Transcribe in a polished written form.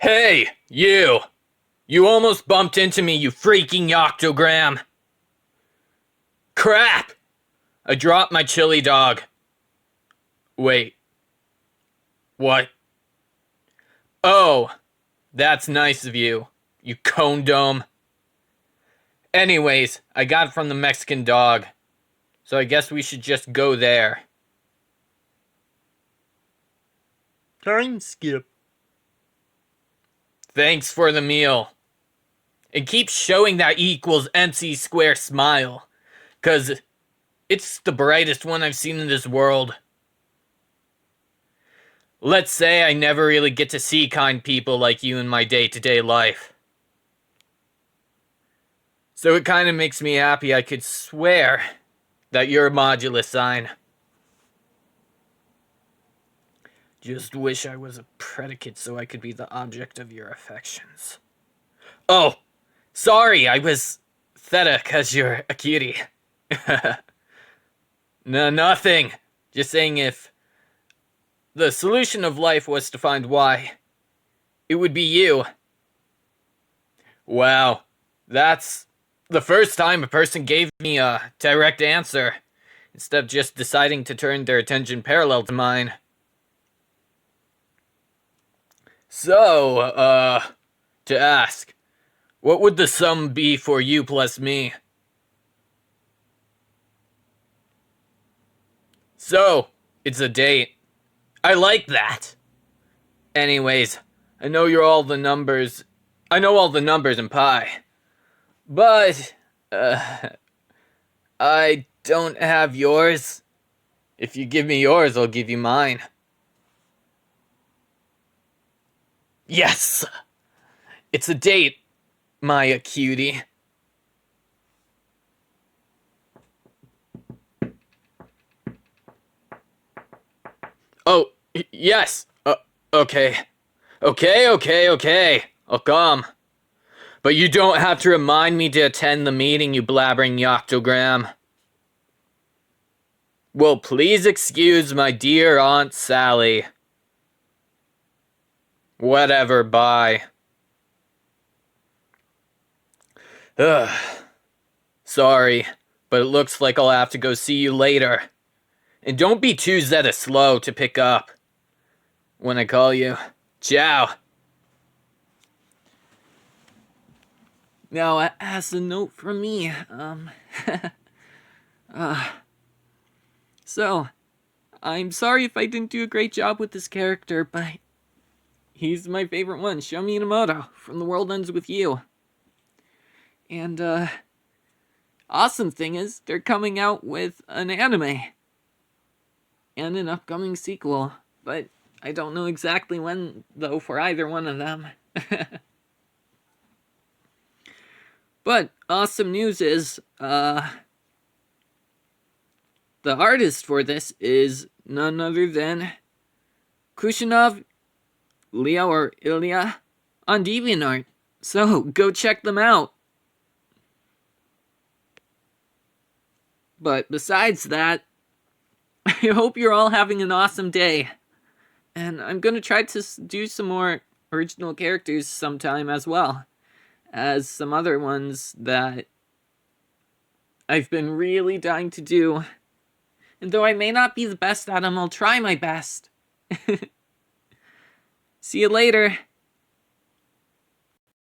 Hey, you! You almost bumped into me, you freaking octogram! Crap! I dropped my chili dog. Wait. What? Oh, that's nice of you, you cone dome. Anyways, I got it from the Mexican dog, so I guess we should just go there. Time skip. Thanks for the meal. And keep showing that E equals MC square smile, 'cause it's the brightest one I've seen in this world. Let's say I never really get to see kind people like you in my day-to-day life. So it kind of makes me happy I could swear that you're a modulus sign. Just wish I was a predicate so I could be the object of your affections. Oh, sorry, I was theta 'cause you're a cutie. No, nothing. Just saying if the solution of life was to find why, it would be you. Wow, that's the first time a person gave me a direct answer, instead of just deciding to turn their attention parallel to mine. So, to ask, what would the sum be for you plus me? So, it's a date. I like that. Anyways, I know all the numbers in pi. But, I don't have yours. If you give me yours, I'll give you mine. Yes! It's a date, my cutie. Oh, yes. Okay. Okay. I'll come. But you don't have to remind me to attend the meeting, you blabbering yoctogram. Well, please excuse my dear Aunt Sally. Whatever, bye. Ugh. Sorry, but it looks like I'll have to go see you later. And don't be too Zeta slow to pick up when I call you. Ciao. Now, as a note from me, so, I'm sorry if I didn't do a great job with this character, but he's my favorite one, Sho Minamimoto, from The World Ends With You. And, awesome thing is, they're coming out with an anime and an upcoming sequel, but I don't know exactly when, though, for either one of them. But awesome news is, the artist for this is none other than Kushinov, Leo or Ilya on DeviantArt. So go check them out. But besides that, I hope you're all having an awesome day. And I'm gonna try to do some more original characters sometime as well as some other ones that I've been really dying to do. And though I may not be the best at them, I'll try my best. See you later.